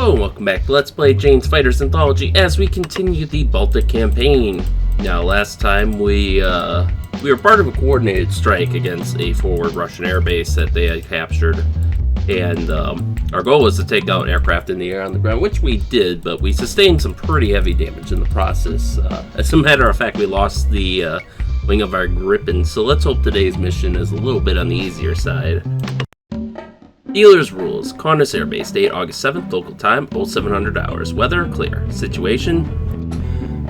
Hello and welcome back to Let's Play Jane's Fighters Anthology as we continue the Baltic campaign. Now last time we were part of a coordinated strike against a forward Russian airbase that they had captured, and our goal was to take out aircraft in the air on the ground, which we did, but we sustained some pretty heavy damage in the process. As a matter of fact, we lost the wing of our Gripen, so let's hope today's mission is a little bit on the easier side. Dealer's rules. Kaunas Air Base, date August 7th, local time, 0700 hours. Weather, clear. Situation.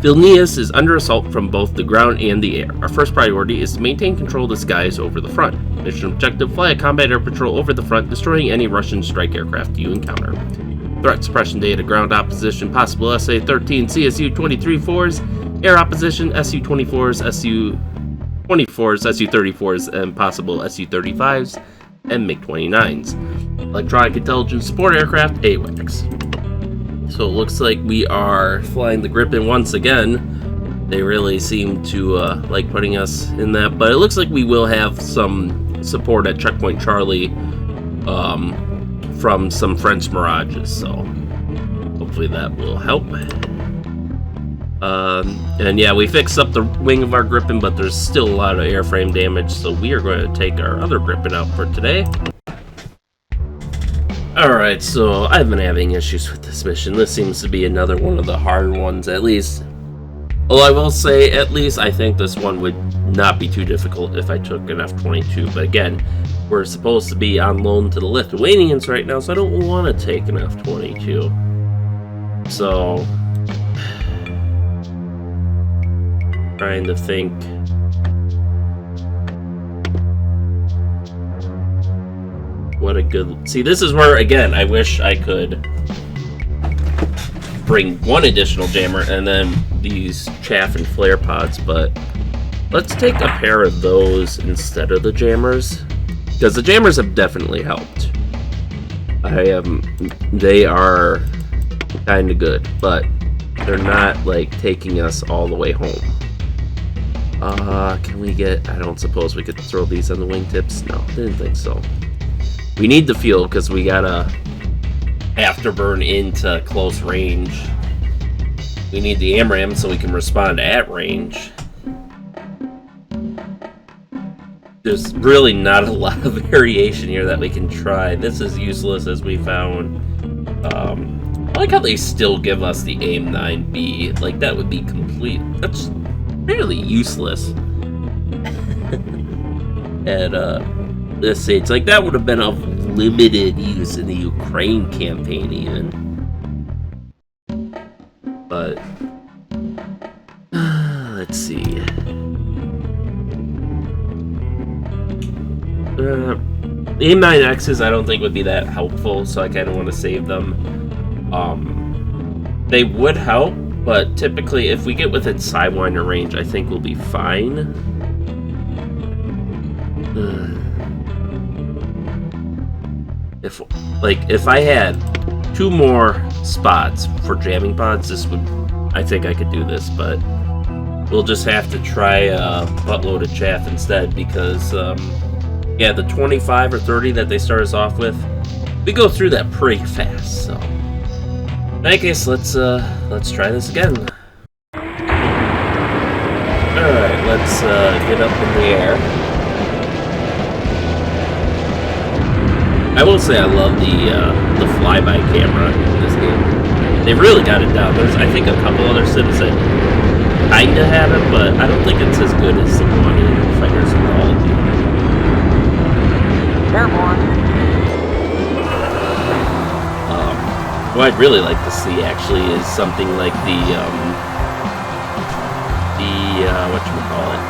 Vilnius is under assault from both the ground and the air. Our first priority is to maintain control of the skies over the front. Mission objective, fly a combat air patrol over the front, destroying any Russian strike aircraft you encounter. Threat suppression data, ground opposition, possible SA-13, CSU-23-4s, air opposition, SU-24s, SU-24s, SU-34s, and possible SU-35s, and MiG-29s. Electronic intelligence support aircraft, AWACS. So it looks like we are flying the Gripen once again. They really seem to like putting us in that, but it looks like we will have some support at Checkpoint Charlie from some French Mirages, so hopefully that will help. And yeah, we fixed up the wing of our Gripen, but there's still a lot of airframe damage, so we are going to take our other Gripen out for today. Alright, so I've been having issues with this mission. This seems to be another one of the hard ones, at least. Although I will say, at least I think this one would not be too difficult if I took an F-22. But again, we're supposed to be on loan to the Lithuanians right now, so I don't want to take an F-22. So trying to think. What a good... See, this is where, again, I wish I could bring one additional jammer and then these chaff and flare pods, but let's take a pair of those instead of the jammers, because the jammers have definitely helped. They are kind of good, but they're not, like, taking us all the way home. Can we get... I don't suppose we could throw these on the wingtips? No, didn't think so. We need the fuel because we gotta afterburn into close range. We need the AMRAAM so we can respond at range. There's really not a lot of variation here that we can try. This is useless, as we found. I like how they still give us the AIM-9B. Like, that would be complete... That's fairly useless. At this stage, like, that would have been of limited use in the Ukraine campaign even. But let's see. The AIM-9Xs I don't think would be that helpful, so I kind of want to save them. They would help, but typically if we get within Sidewinder range, I think we'll be fine. If I had 2 more spots for jamming pods, this would... I think I could do this, but we'll just have to try a buttload of chaff instead, because yeah, the 25 or 30 that they start us off with, we go through that pretty fast. So I guess let's try this again. Alright, let's get up in the air. I will say I love the flyby camera in this game. They really got it down. There's, I think, a couple other sims that kinda have it, but I don't think it's as good as the one in Fighters Anthology. Airborne. What I'd really like to see actually is something like the whatchamacallit?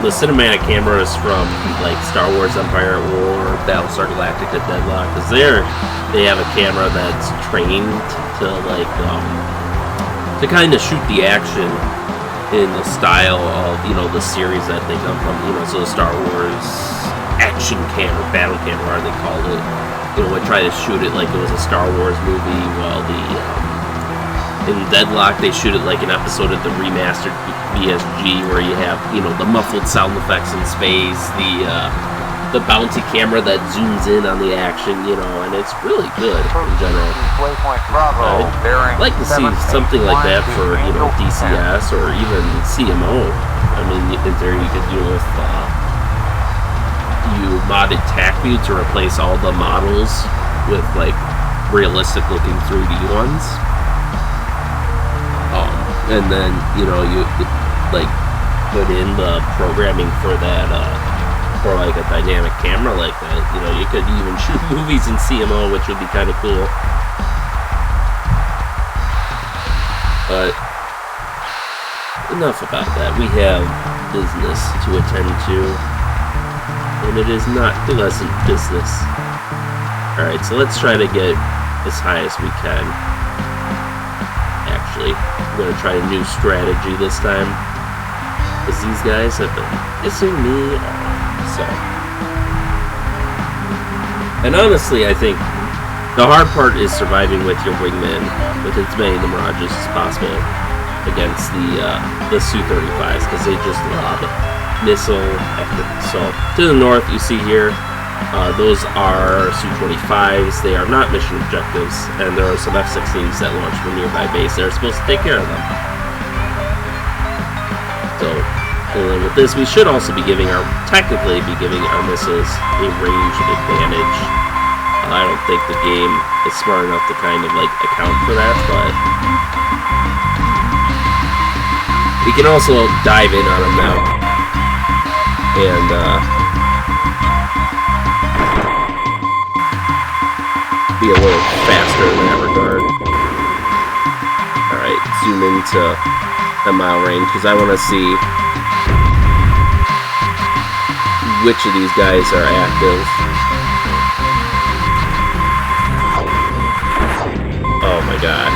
The cinematic cameras from like Star Wars Empire or Battlestar Galactica Deadlock, because they have a camera that's trained to like to kind of shoot the action in the style of, you know, the series that they come from, you know, so the Star Wars action cam or battle cam, whatever they called it. You know, I try to shoot it like it was a Star Wars movie, while in Deadlock they shoot it like an episode of the remastered BSG, where you have, you know, the muffled sound effects in space, the the bouncy camera that zooms in on the action, you know, and it's really good in general. I'd like to see something like that for, you know, DCS or even CMO. I mean, in theory, you could do with you modded tac view to replace all the models with like realistic looking 3D ones. And then, you know, you like put in the programming for that, for like a dynamic camera like that. You know, you could even shoot movies in CMO, which would be kind of cool. But enough about that. We have business to attend to, and it is not pleasant business. Alright, so let's try to get as high as we can. Actually, I'm going to try a new strategy this time, because these guys have been pissing me off. So, and honestly, I think the hard part is surviving with your wingman, with as many of the Mirages as possible, against the Su-35s, because they just lob missile after. So, to the north, you see here, those are Su-25s. They are not mission objectives, and there are some F-16s that launch from nearby base. They're supposed to take care of them. So, and then with this, we should also be technically be giving our missiles a range advantage. I don't think the game is smart enough to kind of like account for that, but we can also dive in on them now, and be a little faster in that regard. Alright, zoom into a mile range, because I want to see which of these guys are active. Oh my god.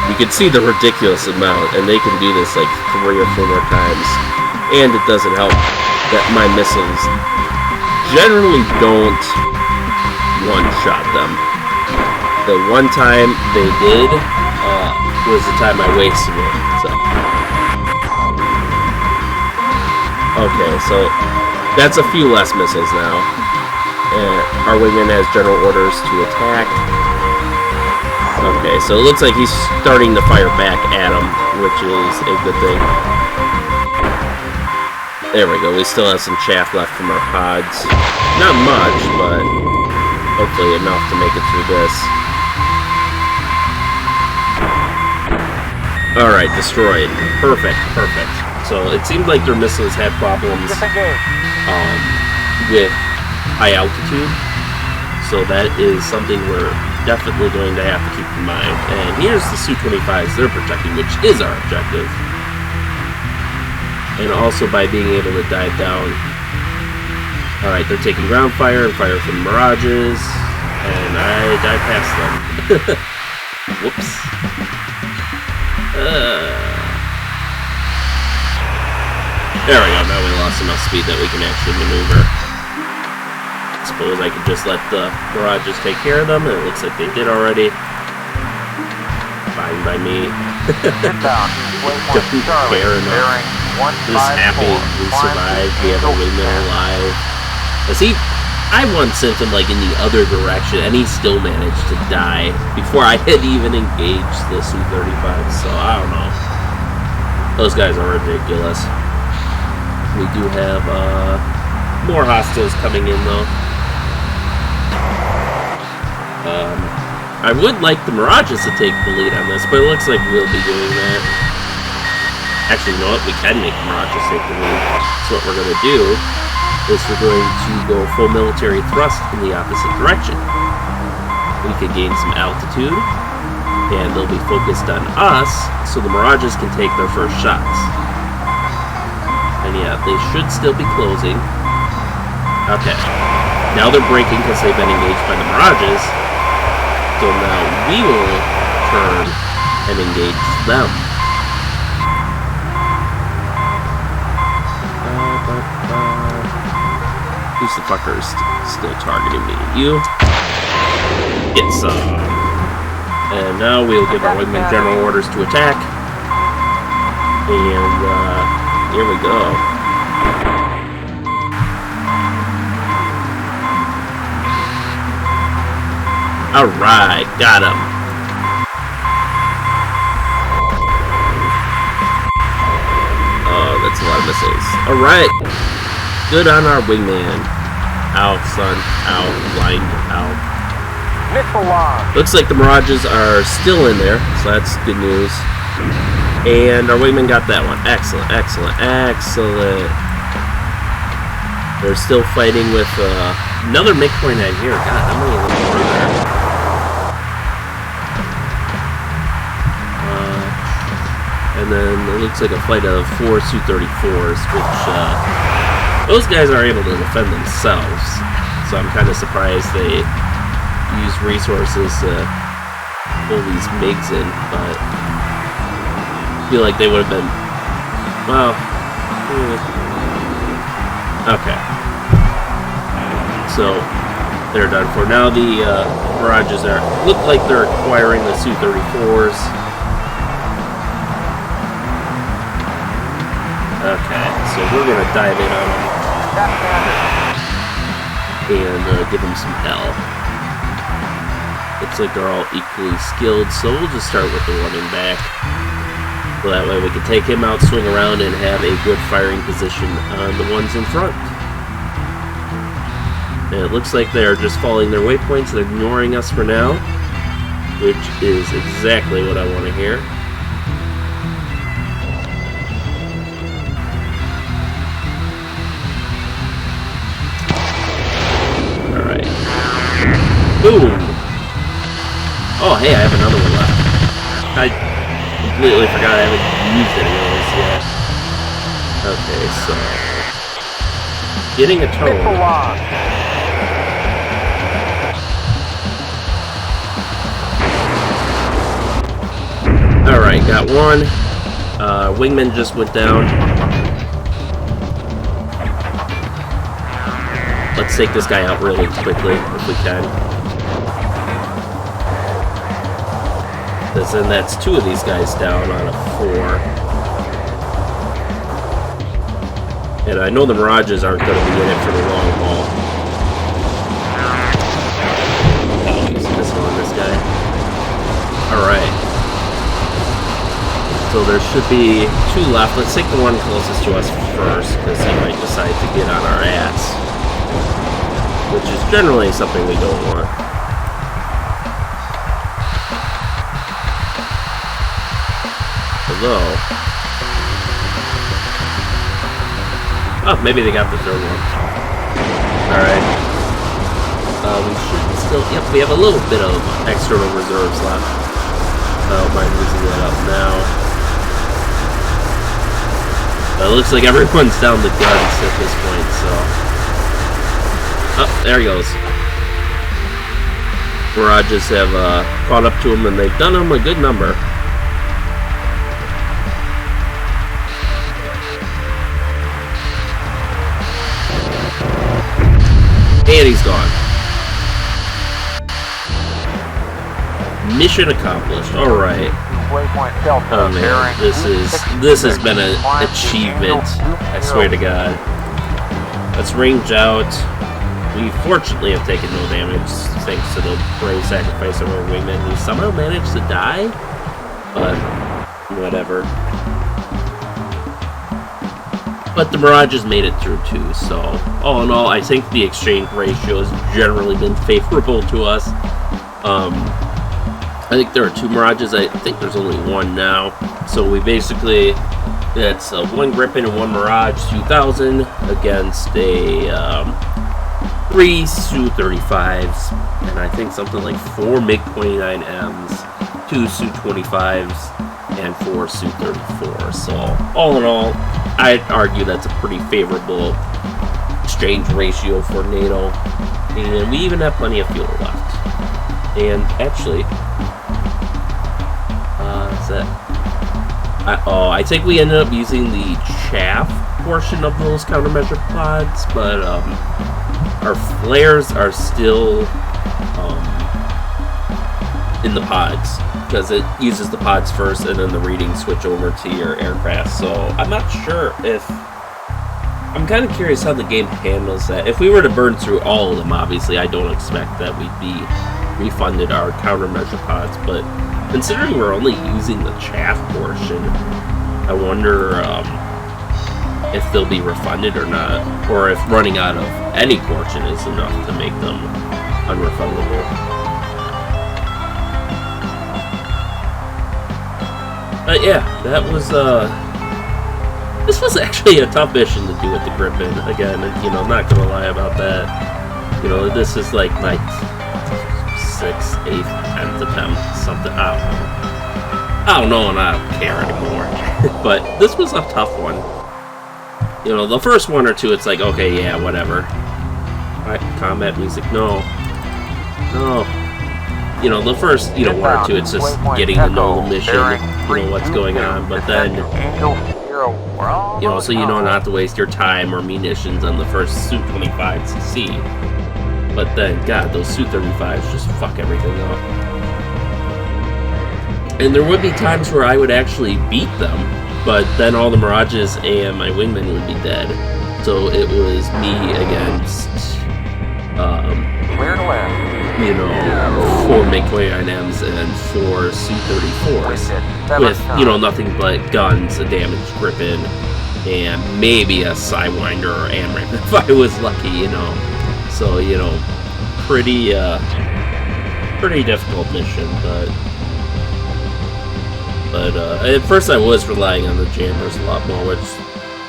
You can see the ridiculous amount, and they can do this like 3 or 4 more times. And it doesn't help that my missiles generally don't one-shot them. The one time they did was the time I wasted it. So, okay, so that's a few less missiles now. And our wingman has general orders to attack. Okay, so it looks like he's starting to fire back at him, which is a good thing. There we go. We still have some chaff left from our pods. Not much, but hopefully enough to make it through this. Alright, destroyed. Perfect, perfect. So it seemed like their missiles had problems with high altitude. So that is something we're definitely going to have to keep in mind. And here's the Su-25s they're protecting, which is our objective. And also by being able to dive down. Alright, they're taking ground fire and fire from Mirages. And I dive past them. Whoops. There we go, now we lost enough speed that we can actually maneuver. I suppose I could just let the Mirages take care of them, and it looks like they did already. Fine by me. Don't care enough. Just happy we survived, we have a wingman alive. See, I once sent him like in the other direction, and he still managed to die before I had even engaged the Su-35, so I don't know. Those guys are ridiculous. We do have more hostiles coming in though. I would like the Mirages to take the lead on this, but it looks like we'll be doing that. Actually, you know what? We can make the Mirages take the lead. So what we're going to do is we're going to go full military thrust in the opposite direction. We could gain some altitude, and they'll be focused on us, so the Mirages can take their first shots. And yeah, they should still be closing. Okay. Now they're breaking because they've been engaged by the Mirages. So now we will turn and engage them. Who's the fucker still targeting me? You? Get some. And now we'll give our wingman general orders to attack. And here we go. Alright, got him. Oh, that's a lot of missiles. Alright. Good on our wingman. Ow, son. Ow. Blind. Ow. Looks like the Mirages are still in there, so that's good news. And our wingman got that one. Excellent, excellent, excellent. They're still fighting with another MiG-29 here. God, how many of them are there? And then it looks like a fight of 4 Su-34s, which those guys are able to defend themselves. So I'm kind of surprised they use resources to pull these MiGs in, but I feel like they would have been, well, okay. So they're done for. Now the Mirages look like they're acquiring the Su-34s. Okay, so we're gonna dive in on them and give them some hell. Looks like they're all equally skilled, so we'll just start with the running back. So that way we can take him out, swing around, and have a good firing position on the ones in front. And it looks like they're just following their waypoints and ignoring us for now, which is exactly what I want to hear. Alright. Boom! Oh, hey, I have another one left. I completely forgot I haven't used any of those yet. Okay, so... getting a tone. Alright, got one. Wingman just went down. Let's take this guy out really quickly, if we can. Because then that's 2 of these guys down on a 4. And I know the Mirages aren't going to be in it for the long haul. Oh, he's missing on this guy. Alright. So there should be 2 left. Let's take the one closest to us first, because he might decide to get on our ass. Which is generally something we don't want. Hello. Oh, maybe they got the 3rd one. Alright. We should still... Yep, we have a little bit of external reserves left. I don't mind using that up now. It looks like everyone's down the guns at this point, so... Oh, there he goes. Mirages have caught up to him, and they've done him a good number. And he's gone. Mission accomplished. All right. Oh man, this has been an achievement. I swear to God. Let's range out. We fortunately have taken no damage thanks to the brave sacrifice of our wingman. We somehow managed to die, but whatever. But the Mirages made it through too, so all in all, I think the exchange ratio has generally been favorable to us. I think there are 2 Mirages. I think there's only 1 now. So we basically, that's 1 Griffin and 1 Mirage 2000 against a 3 Su-35s, and I think something like 4 MiG-29Ms, 2 Su-25s, and 4 Su-34s. So all in all, I'd argue that's a pretty favorable exchange ratio for NATO, and we even have plenty of fuel left. And actually, I think we ended up using the chaff portion of those countermeasure pods, but our flares are still in the pods, because it uses the pods first and then the readings switch over to your aircraft. So I'm not sure if... I'm kind of curious how the game handles that. If we were to burn through all of them, obviously I don't expect that we'd be refunded our countermeasure pods, but considering we're only using the chaff portion, I wonder if they'll be refunded or not, or if running out of any portion is enough to make them unrefundable. But yeah, that was, this was actually a tough mission to do with the Griffin. Again, you know, not gonna lie about that. You know, this is like my 6th, 8th, 10th attempt, something, I don't know, and I don't care anymore. But this was a tough one. You know, the first one or two, it's like, okay, yeah, whatever. Right, combat music, no. You know, the first, you know, one or two, it's just getting to know the mission, you know, what's going on, but then, you know, so you know not to waste your time or munitions on the first Su-25 CC. But then, God, those Su-35s just fuck everything up. And there would be times where I would actually beat them, but then all the Mirages and my wingmen would be dead. So it was me against, you know, 4 MiG-29Ms and 4 Su-34s with, you know, nothing but guns, a damaged Griffin, and maybe a Sidewinder or AMRAAM if I was lucky, you know. So, you know, pretty difficult mission, but at first I was relying on the jammers a lot more, which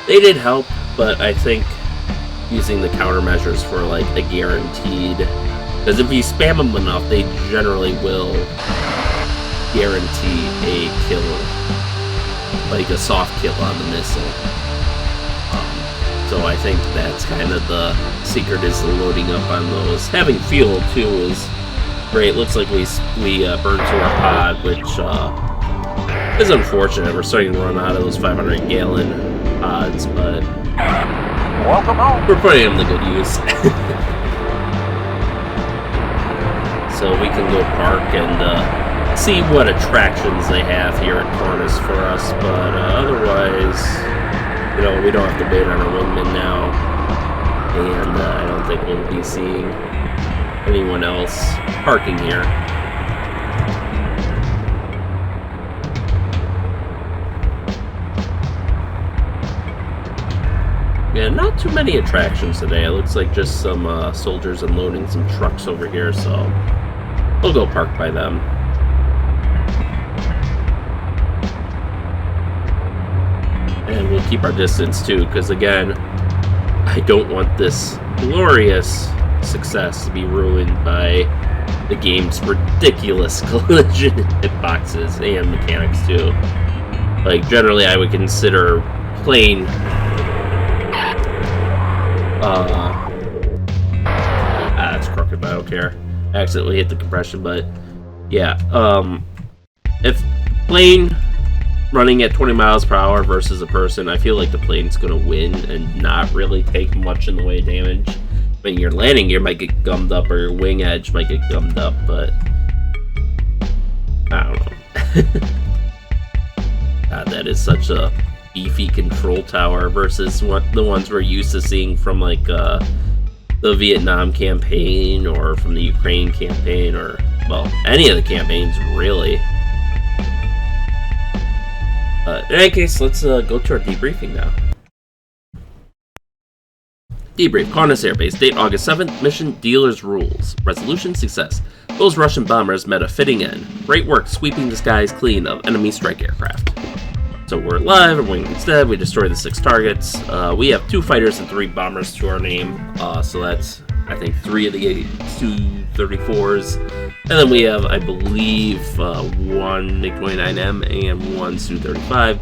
they did help, but I think using the countermeasures for like a guaranteed, because if you spam them enough, they generally will guarantee a kill, like a soft kill on the missile. So I think that's kind of the secret, is the loading up on those. Having fuel too is great. Looks like we burned through our pod, which is unfortunate. We're starting to run out of those 500-gallon pods, but welcome home. We're putting them to good use. So we can go park and see what attractions they have here at Cornice for us, but otherwise, you know, we don't have to wait on our wingman now, and I don't think we'll be seeing anyone else parking here. Yeah, not too many attractions today. It looks like just some soldiers unloading some trucks over here, so we'll go park by them. And we'll keep our distance too, because again, I don't want this glorious success to be ruined by the game's ridiculous collision hitboxes and mechanics too. Like, generally I would consider playing that's crooked, but I don't care. I accidentally hit the compression, but yeah, if plane running at 20 miles per hour versus a person, I feel like the plane's gonna win and not really take much in the way of damage. When your landing gear might get gummed up, or your wing edge might get gummed up, but I don't know. God, that is such a beefy control tower versus the ones we're used to seeing from like the Vietnam campaign or from the Ukraine campaign, or well, any of the campaigns really. In any case, let's go to our debriefing now. Debrief, Cornice Air Base, date August 7th, mission Dealer's Rules. Resolution, success. Those Russian bombers met a fitting end. Great work sweeping the skies clean of enemy strike aircraft. So we're alive, we're winging instead, we destroyed the 6 targets. We have 2 fighters and 3 bombers to our name, so that's, I think, 3 of the 8 Su-34s. And then we have, I believe, 1 MiG-29M and 1 Su-35.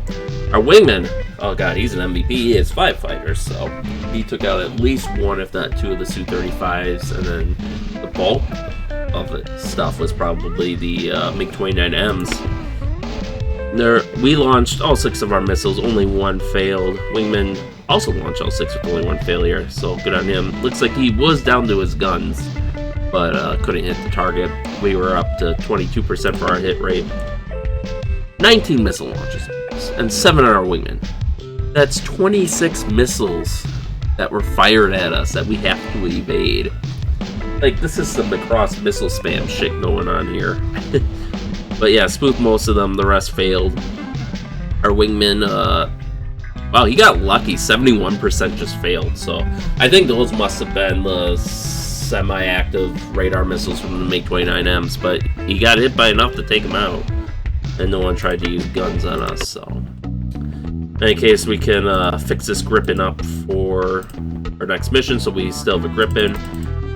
Our wingman, oh god, he's an MVP, he has 5 fighters, so he took out at least 1, if not 2 of the Su-35s, and then the bulk of the stuff was probably the MiG-29Ms. We launched all 6 of our missiles, only 1 failed. Wingman also launched all 6 with only 1 failure, so good on him. Looks like he was down to his guns, but couldn't hit the target. We were up to 22% for our hit rate. 19 missile launches, and 7 on our wingman. That's 26 missiles that were fired at us that we have to evade. Like, this is some cross missile spam shit going on here. But yeah, spooked most of them. The rest failed. Our wingman, wow, he got lucky. 71% just failed. So I think those must have been the semi-active radar missiles from the MiG-29Ms. But he got hit by enough to take him out. And no one tried to use guns on us, so... In any case, we can fix this Gripen up for our next mission, so we still have a Gripen.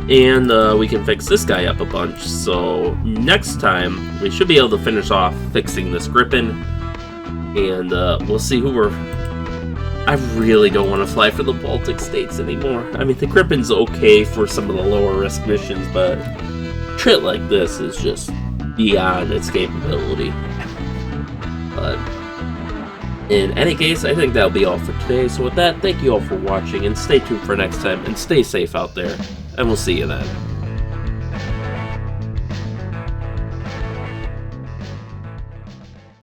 And we can fix this guy up a bunch, so next time, we should be able to finish off fixing this Gripen. And we'll see who we're... I really don't want to fly for the Baltic states anymore. I mean, the Gripen's okay for some of the lower risk missions, but a trip like this is just beyond its capability. But in any case, I think that'll be all for today. So with that, thank you all for watching, and stay tuned for next time, and stay safe out there, and we'll see you then.